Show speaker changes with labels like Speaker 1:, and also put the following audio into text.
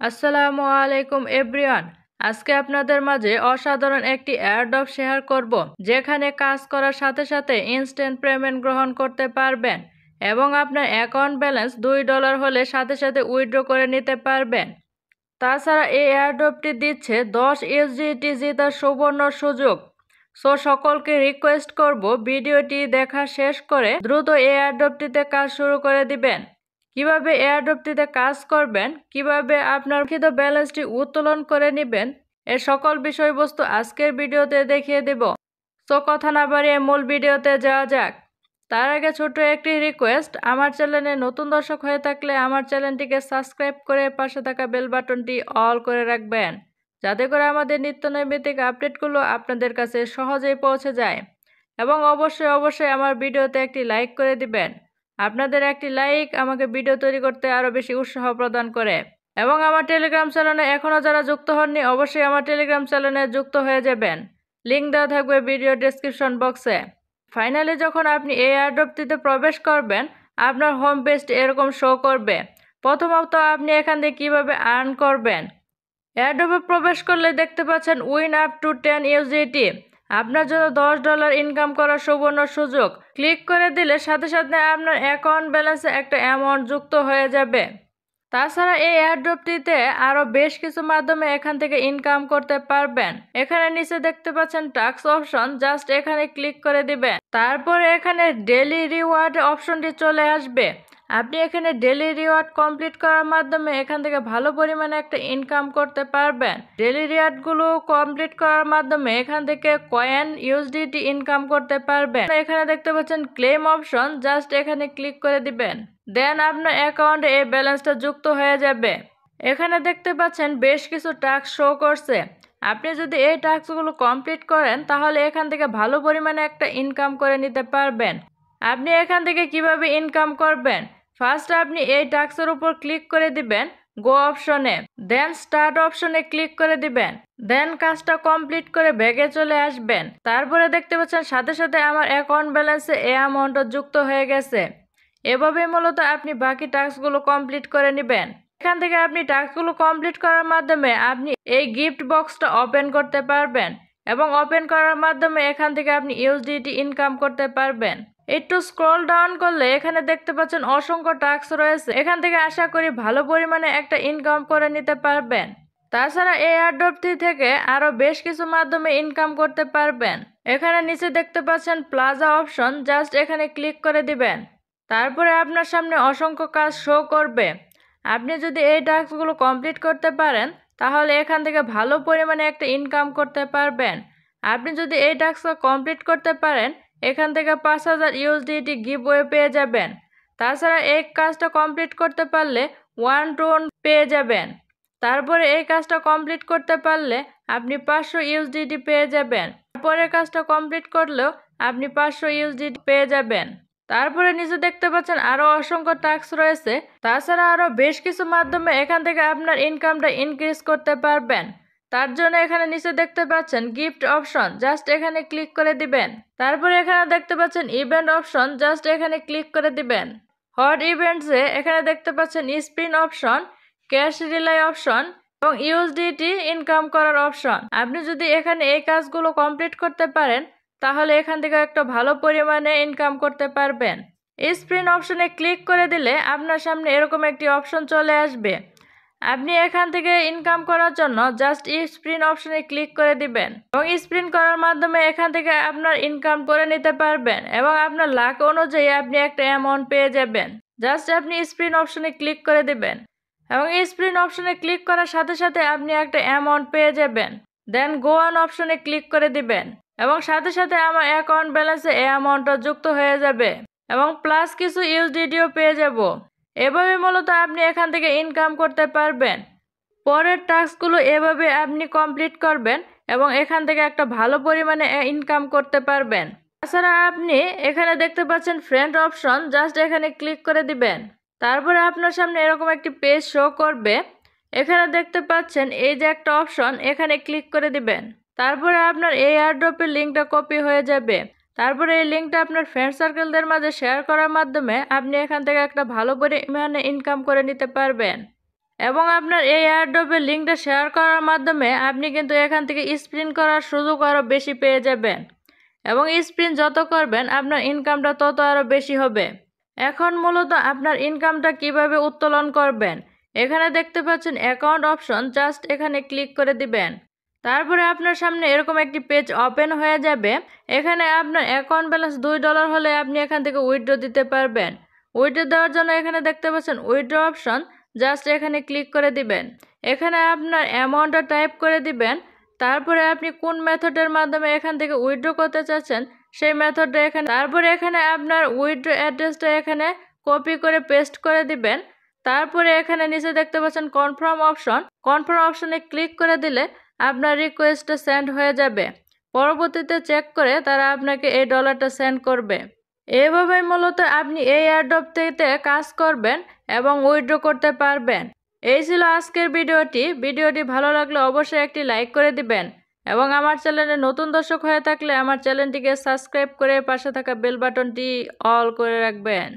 Speaker 1: আসসালামু আলাইকুম এভরিওয়ান। আজকে আপনাদের মাঝে অসাধারণ একটি এয়ারড্রপ শেয়ার করব, যেখানে কাজ করার সাথে সাথে ইনস্ট্যান্ট পেমেন্ট গ্রহণ করতে পারবেন এবং আপনার অ্যাকাউন্ট ব্যালেন্স $2 হলে সাথে সাথে উইথড্র করে নিতে পারবেন। তাছাড়া এই এয়ারড্রপটি দিচ্ছে 10 ইউএসডিটি জেতার সুবর্ণ সুযোগ। সকলকে রিকোয়েস্ট করব ভিডিওটি দেখা শেষ করে দ্রুত এই এয়ারড্রপটিতে কাজ শুরু করে দিবেন। কিভাবে এয়ারড্রপটিতে কাজ করবেন, কিভাবে আপনার রক্ষিত ব্যালেন্সটি উত্তোলন করে নেবেন, এর সকল বিষয়বস্তু আজকের ভিডিওতে দেখিয়ে দেব। কথা না বাড়িয়ে মূল ভিডিওতে যাওয়া যাক। তার আগে ছোট্ট একটি রিকোয়েস্ট, আমার চ্যানেলে নতুন দর্শক হয়ে থাকলে আমার চ্যানেলটিকে সাবস্ক্রাইব করে পাশে থাকা বেল বাটনটি অল করে রাখবেন, যাতে করে আমাদের নিত্য নৈমিত্তিক আপডেটগুলো আপনাদের কাছে সহজেই পৌঁছে যায়। এবং অবশ্যই আমার ভিডিওতে একটি লাইক করে দিবেন। আপনাদের একটি লাইক আমাকে ভিডিও তৈরি করতে আরও বেশি উৎসাহ প্রদান করে। এবং আমার টেলিগ্রাম চ্যানেলে এখনও যারা যুক্ত হননি, অবশ্যই আমার টেলিগ্রাম চ্যানেলে যুক্ত হয়ে যাবেন। লিঙ্ক দেওয়া থাকবে ভিডিও ডেসক্রিপশন বক্সে। ফাইনালি যখন আপনি এই এয়ারড্রপটিতে প্রবেশ করবেন, আপনার হোম পেজটি এরকম শো করবে। প্রথমত আপনি এখান থেকে কীভাবে আর্ন করবেন। এয়ারড্রপে প্রবেশ করলে দেখতে পাচ্ছেন উইন আপ টু 10 ইউএসডিটি। আপনার জন্য $10 ইনকাম করার সুবর্ণ সুযোগ। ক্লিক করে দিলে সাথে সাথে আপনার অ্যাকাউন্ট ব্যালেন্সে একটা অ্যামাউন্ট যুক্ত হয়ে যাবে। তাছাড়া এই এয়ারড্রপটিতে আরও বেশ কিছু মাধ্যমে এখান থেকে ইনকাম করতে পারবেন। এখানে নিচে দেখতে পাচ্ছেন টাস্ক অপশন, জাস্ট এখানে ক্লিক করে দিবেন। তারপরে এখানে ডেইলি রিওয়ার্ড অপশনটি চলে আসবে। আপনি এখানে ডেইলি রিওয়ার্ড কমপ্লিট করার মাধ্যমে এখান থেকে ভালো পরিমাণে একটা ইনকাম করতে পারবেন। ডেইলি রিওয়ার্ডগুলো কমপ্লিট করার মাধ্যমে এখান থেকে কয়েন ইউএসডিটি ইনকাম করতে পারবেন। এখানে দেখতে পাচ্ছেন ক্লেম অপশন, জাস্ট এখানে ক্লিক করে দিবেন। দেন আপনার অ্যাকাউন্টে এই ব্যালেন্সটা যুক্ত হয়ে যাবে। এখানে দেখতে পাচ্ছেন বেশ কিছু টাস্ক শো করছে। আপনি যদি এই টাস্কগুলো কমপ্লিট করেন তাহলে এখান থেকে ভালো পরিমাণে একটা ইনকাম করে নিতে পারবেন। আপনি এখান থেকে কিভাবে ইনকাম করবেন, ফার্স্ট আপনি এই টাস্কের উপর ক্লিক করে দিবেন গো অপশনে, দেন স্টার্ট অপশনে ক্লিক করে দিবেন। দেন কাজটা কমপ্লিট করে ব্যাগে চলে আসবেন। তারপরে দেখতে পাচ্ছেন সাথে সাথে আমার অ্যাকাউন্ট ব্যালেন্সে এই অ্যামাউন্টটা যুক্ত হয়ে গেছে। এভাবে মূলত আপনি বাকি টাস্কগুলো কমপ্লিট করে নেবেন। এখান থেকে আপনি টাস্কগুলো কমপ্লিট করার মাধ্যমে আপনি এই গিফট বক্সটা ওপেন করতে পারবেন এবং ওপেন করার মাধ্যমে এখান থেকে আপনি ইউএসডিটি ইনকাম করতে পারবেন। একটু স্ক্রল ডাউন করলে এখানে দেখতে পাচ্ছেন অসংখ্য টাস্ক রয়েছে। এখান থেকে আশা করি ভালো পরিমাণে একটা ইনকাম করে নিতে পারবেন। তাছাড়া এই এয়ারড্রপটি থেকে আরও বেশ কিছু মাধ্যমে ইনকাম করতে পারবেন। এখানে নিচে দেখতে পাচ্ছেন প্লাজা অপশন, জাস্ট এখানে ক্লিক করে দিবেন। তারপরে আপনার সামনে অসংখ্য কাজ শো করবে। আপনি যদি এই টাস্কগুলো কমপ্লিট করতে পারেন তাহলে এখান থেকে ভালো পরিমাণে একটা ইনকাম করতে পারবেন। আপনি যদি এই টাস্কটা কমপ্লিট করতে পারেন এখান থেকে 5000 ইউএসডিটি গিভওয়ে পেয়ে যাবেন। তাছাড়া এই কাজটা কমপ্লিট করতে পারলে 1 to 1 পেয়ে যাবেন। তারপরে এই কাজটা কমপ্লিট করতে পারলে আপনি 500 ইউএসডিটি পেয়ে যাবেন। পরের কাজটা কমপ্লিট করলেও আপনি 500 ইউএসডিটি পেয়ে যাবেন। তারপরে নিচে দেখতে পাচ্ছেন আরও অসংখ্য টাস্ক রয়েছে। তাছাড়া আরও বেশ কিছু মাধ্যমে এখান থেকে আপনার ইনকামটা ইনক্রিজ করতে পারবেন। তার জন্য এখানে নিচে দেখতে পাচ্ছেন গিফট অপশন, জাস্ট এখানে ক্লিক করে দিবেন। তারপরে এখানে দেখতে পাচ্ছেন ইভেন্ট অপশন, জাস্ট এখানে ক্লিক করে দিবেন। হট ইভেন্টসে এখানে দেখতে পাচ্ছেন spin option, cash rely option এবং ইউএসডিটি ইনকাম করার অপশন। আপনি যদি এখানে এই কাজগুলো কমপ্লিট করতে পারেন তাহলে এখান থেকে একটা ভালো পরিমাণে ইনকাম করতে পারবেন। স্পিন অপশনে ক্লিক করে দিলে আপনার সামনে এরকম একটি অপশন চলে আসবে। আপনি এখান থেকে ইনকাম করার জন্য জাস্ট স্পিন অপশনে ক্লিক করে দিবেন এবং স্পিন করার মাধ্যমে এখান থেকে আপনার ইনকাম করে নিতে পারবেন এবং আপনার লাক অনুযায়ী আপনি একটা অ্যামাউন্ট পেয়ে যাবেন। জাস্ট আপনি স্পিন অপশনে ক্লিক করে দিবেন এবং স্পিন অপশনে ক্লিক করার সাথে সাথে আপনি একটা অ্যামাউন্ট পেয়ে যাবেন। দেন গো অন অপশনে ক্লিক করে দিবেন এবং সাথে সাথে আমার অ্যাকাউন্ট ব্যালেন্সে এই অ্যামাউন্টটা যুক্ত হয়ে যাবে এবং প্লাস কিছু ইউএসডিটিও পেয়ে যাব। এভাবে মূলত আপনি এখান থেকে ইনকাম করতে পারবেন। পরের টাস্কগুলো এভাবে আপনি কমপ্লিট করবেন এবং এখান থেকে একটা ভালো পরিমাণে ইনকাম করতে পারবেন। তাছাড়া আপনি এখানে দেখতে পাচ্ছেন ফ্রেন্ড অপশন, জাস্ট এখানে ক্লিক করে দিবেন। তারপরে আপনার সামনে এরকম একটি পেজ শো করবে। এখানে দেখতে পাচ্ছেন এই যে একটা অপশন, এখানে ক্লিক করে দিবেন। তারপরে আপনার এই এয়ারড্রপের লিঙ্কটা কপি হয়ে যাবে। তারপরে এই লিঙ্কটা আপনার ফ্রেন্ড সার্কেলদের মাঝে শেয়ার করার মাধ্যমে আপনি এখান থেকে একটা ভালো পরিমাণে ইনকাম করে নিতে পারবেন। এবং আপনার এই এয়ারড্রপের লিঙ্কটা শেয়ার করার মাধ্যমে আপনি কিন্তু এখান থেকে স্পিন করার সুযোগ আরও বেশি পেয়ে যাবেন এবং স্পিন যত করবেন আপনার ইনকামটা তত আরও বেশি হবে। এখন মূলত আপনার ইনকামটা কিভাবে উত্তোলন করবেন, এখানে দেখতে পাচ্ছেন অ্যাকাউন্ট অপশন, জাস্ট এখানে ক্লিক করে দিবেন। তারপরে আপনার সামনে এরকম একটি পেজ ওপেন হয়ে যাবে। এখানে আপনার অ্যাকাউন্ট ব্যালেন্স $2 হলে আপনি এখান থেকে উইথড্র দিতে পারবেন। উইথড্র দেওয়ার জন্য এখানে দেখতে পাচ্ছেন উইথড্র অপশন, জাস্ট এখানে ক্লিক করে দিবেন। এখানে আপনার অ্যামাউন্টটা টাইপ করে দিবেন। তারপরে আপনি কোন মেথডের মাধ্যমে এখান থেকে উইথড্র করতে চাচ্ছেন সেই মেথডটা এখানে, তারপরে এখানে আপনার উইথড্র অ্যাড্রেসটা এখানে কপি করে পেস্ট করে দিবেন। তারপরে এখানে নিচে দেখতে পাচ্ছেন কনফার্ম অপশন, কনফার্ম অপশনে ক্লিক করে দিলে আপনার রিকোয়েস্টটা সেন্ড হয়ে যাবে। পরবর্তীতে চেক করে তারা আপনাকে এই ডলারটা সেন্ড করবে। এভাবেই মূলত আপনি এই এয়ারড্রপ থেকে কাজ করবেন এবং উইথড্র করতে পারবেন। এই ছিল আজকের ভিডিওটি ভালো লাগলে অবশ্যই একটি লাইক করে দিবেন এবং আমার চ্যানেলে নতুন দর্শক হয়ে থাকলে আমার চ্যানেলটিকে সাবস্ক্রাইব করে পাশে থাকা বেল বাটনটি অল করে রাখবেন।